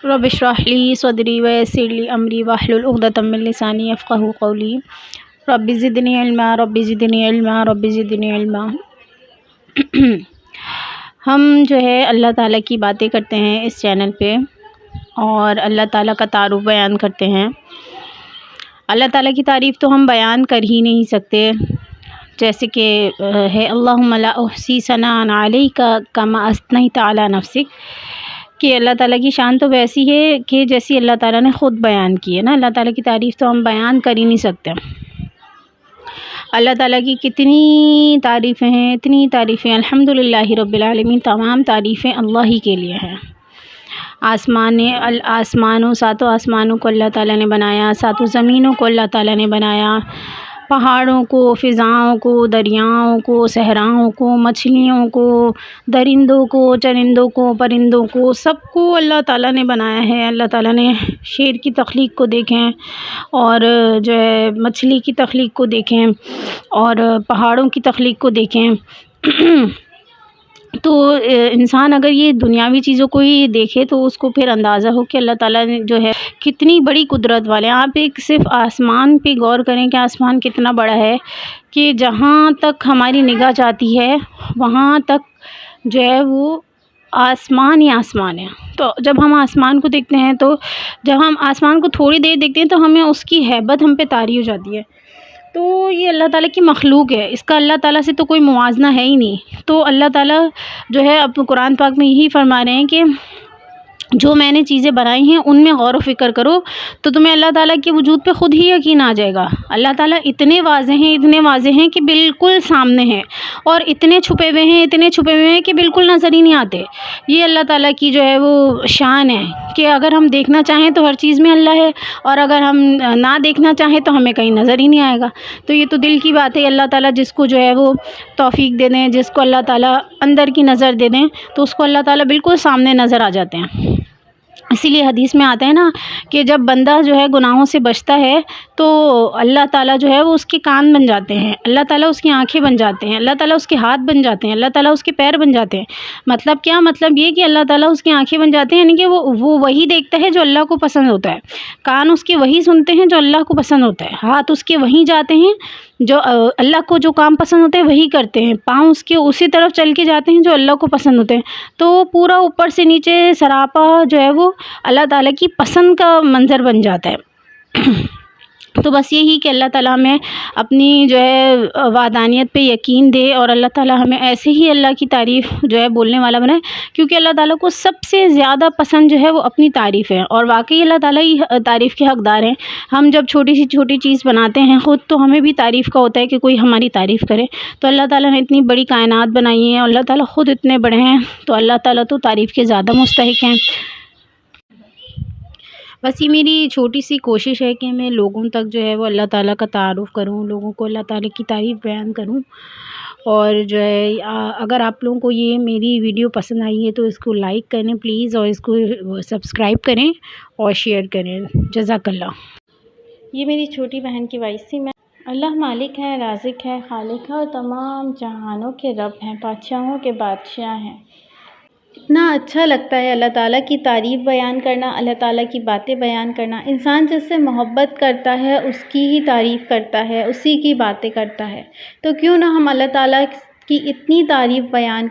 رب اشرح لی صدری ویسر لی امری واحلل عقدۃ من لسانی یفقہوا قولی رب زدنی علما رب زدنی علما رب زدنی علما۔ ہم جو ہے اللہ تعالیٰ کی باتیں کرتے ہیں اس چینل پہ اور اللہ تعالیٰ کا تعارف بیان کرتے ہیں۔ اللہ تعالیٰ کی تعریف تو ہم بیان کر ہی نہیں سکتے، جیسے کہ ہے اللہم لا احصی ثناء علیک کما اثنیت علی نفسک، کہ اللہ تعالیٰ کی شان تو ویسی ہے کہ جیسی اللہ تعالیٰ نے خود بیان کی ہے نا۔ اللہ تعالیٰ کی تعریف تو ہم بیان کر ہی نہیں سکتے۔ اللہ تعالیٰ کی کتنی تعریفیں ہیں، اتنی تعریفیں، الحمدللہ رب العالمین، تمام تعریفیں اللہ ہی کے لیے ہیں۔ ساتوں آسمانوں کو اللہ تعالیٰ نے بنایا، ساتوں زمینوں کو اللہ تعالیٰ نے بنایا، پہاڑوں کو، فضاؤں کو، دریاؤں کو، صحراؤں کو، مچھلیوں کو، درندوں کو، چرندوں کو، پرندوں کو، سب کو اللہ تعالیٰ نے بنایا ہے۔ اللہ تعالیٰ نے شیر کی تخلیق کو دیکھیں اور جو ہے مچھلی کی تخلیق کو دیکھیں اور پہاڑوں کی تخلیق کو دیکھیں۔ تو انسان اگر یہ دنیاوی چیزوں کو ہی دیکھے تو اس کو پھر اندازہ ہو کہ اللہ تعالیٰ نے جو ہے کتنی بڑی قدرت والے ہیں۔ آپ ایک صرف آسمان پہ غور کریں کہ آسمان کتنا بڑا ہے، کہ جہاں تک ہماری نگاہ جاتی ہے وہاں تک جو ہے وہ آسمان ہی آسمان ہے۔ تو جب ہم آسمان کو دیکھتے ہیں، تو جب ہم آسمان کو تھوڑی دیر دیکھتے ہیں تو ہمیں اس کی ہیبت ہم پہ طاری ہو جاتی ہے۔ تو یہ اللہ تعالیٰ کی مخلوق ہے، اس کا اللہ تعالیٰ سے تو کوئی موازنہ ہے ہی نہیں۔ تو اللہ تعالیٰ جو ہے اب قرآن پاک میں یہی فرما رہے ہیں کہ جو میں نے چیزیں بنائی ہیں ان میں غور و فکر کرو تو تمہیں اللہ تعالیٰ کے وجود پہ خود ہی یقین آ جائے گا۔ اللہ تعالیٰ اتنے واضح ہیں کہ بالکل سامنے ہیں، اور اتنے چھپے ہوئے ہیں کہ بالکل نظر ہی نہیں آتے۔ یہ اللہ تعالیٰ کی جو ہے وہ شان ہے کہ اگر ہم دیکھنا چاہیں تو ہر چیز میں اللہ ہے، اور اگر ہم نہ دیکھنا چاہیں تو ہمیں کہیں نظر ہی نہیں آئے گا۔ تو یہ تو دل کی بات ہے۔ اللہ تعالیٰ جس کو جو ہے وہ توفیق دے دیں، جس کو اللہ تعالیٰ اندر کی نظر دے دیں، تو اس کو اللہ تعالیٰ بالکل سامنے نظر آ جاتے ہیں۔ اسی لیے حدیث میں آتا ہے نا کہ جب بندہ جو ہے گناہوں سے بچتا ہے تو اللہ تعالیٰ جو ہے وہ اس کے کان بن جاتے ہیں، اللہ تعالیٰ اس کی آنکھیں بن جاتے ہیں، اللہ تعالیٰ اس کے ہاتھ بن جاتے ہیں، اللہ تعالیٰ اس کے پیر بن جاتے ہیں۔ مطلب کیا؟ مطلب یہ کہ اللہ تعالیٰ اس کی آنکھیں بن جاتے ہیں، یعنی کہ وہ وہی دیکھتا ہے جو اللہ کو پسند ہوتا ہے، کان اس کے وہی سنتے ہیں جو اللہ کو پسند ہوتا ہے، ہاتھ اس کے وہی جاتے ہیں جو اللہ کو جو کام پسند ہوتے ہیں وہی کرتے ہیں، پاؤں اس کے اسی طرف چل کے جاتے ہیں جو اللہ کو پسند ہوتے ہیں۔ تو وہ پورا اوپر سے نیچے سراپا جو ہے وہ اللہ تعالیٰ کی پسند کا منظر بن جاتا ہے۔ تو بس یہی کہ اللہ تعالیٰ ہمیں اپنی جو ہے وحدانیت پہ یقین دے، اور اللہ تعالیٰ ہمیں ایسے ہی اللہ کی تعریف جو ہے بولنے والا بنائے، کیونکہ اللہ تعالیٰ کو سب سے زیادہ پسند جو ہے وہ اپنی تعریف ہے، اور واقعی اللہ تعالیٰ ہی تعریف کے حقدار ہیں۔ ہم جب چھوٹی چیز بناتے ہیں خود، تو ہمیں بھی تعریف کا ہوتا ہے کہ کوئی ہماری تعریف کرے۔ تو اللہ تعالیٰ نے اتنی بڑی کائنات بنائی ہے، اور اللہ تعالیٰ خود اتنے بڑے ہیں، تو اللہ تعالیٰ تو تعریف کے زیادہ مستحق ہیں۔ بس یہ میری چھوٹی سی کوشش ہے کہ میں لوگوں تک جو ہے وہ اللہ تعالیٰ کا تعارف کروں، لوگوں کو اللہ تعالیٰ کی تعریف بیان کروں، اور جو ہے اگر آپ لوگوں کو یہ میری ویڈیو پسند آئی ہے تو اس کو لائک کریں پلیز، اور اس کو سبسکرائب کریں اور شیئر کریں۔ جزاک اللہ۔ یہ میری چھوٹی بہن کی وائس تھی۔ میں اللہ مالک ہے، رازق ہے، خالق ہے، اور تمام جہانوں کے رب ہیں، بادشاہوں کے بادشاہ ہیں۔ اتنا اچھا لگتا ہے اللہ تعالیٰ کی تعریف بیان کرنا، اللہ تعالیٰ کی باتیں بیان کرنا۔ انسان جس سے محبت کرتا ہے اس کی ہی تعریف کرتا ہے، اسی کی باتیں کرتا ہے۔ تو کیوں نہ ہم اللہ تعالیٰ کی اتنی تعریف بیان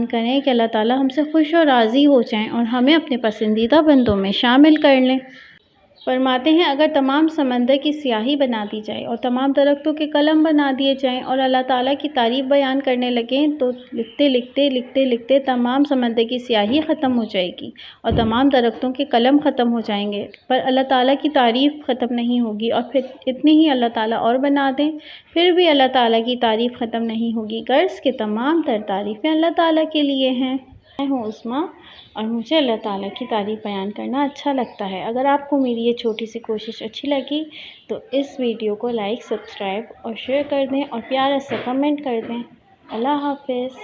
کریں کہ اللہ تعالیٰ ہم سے خوش اور راضی ہو جائیں اور ہمیں اپنے پسندیدہ بندوں میں شامل کر لیں۔ فرماتے ہیں اگر تمام سمندر کی سیاہی بنا دی جائے اور تمام درختوں کے قلم بنا دیے جائیں اور اللہ تعالیٰ کی تعریف بیان کرنے لگیں، تو لکھتے تمام سمندر کی سیاہی ختم ہو جائے گی اور تمام درختوں کے قلم ختم ہو جائیں گے، پر اللہ تعالیٰ کی تعریف ختم نہیں ہوگی، اور پھر اتنی ہی اللہ تعالیٰ اور بنا دیں، پھر بھی اللہ تعالیٰ کی تعریف ختم نہیں ہوگی، غرض کہ تمام تر تعریفیں اللہ تعالیٰ کے لیے ہیں۔ میں ہوں عثمیٰ، اور مجھے اللہ تعالیٰ کی تعریف بیان کرنا اچھا لگتا ہے۔ اگر آپ کو میری یہ چھوٹی سی کوشش اچھی لگی تو اس ویڈیو کو لائک، سبسکرائب اور شیئر کر دیں، اور پیارا سا کمنٹ کر دیں۔ اللہ حافظ۔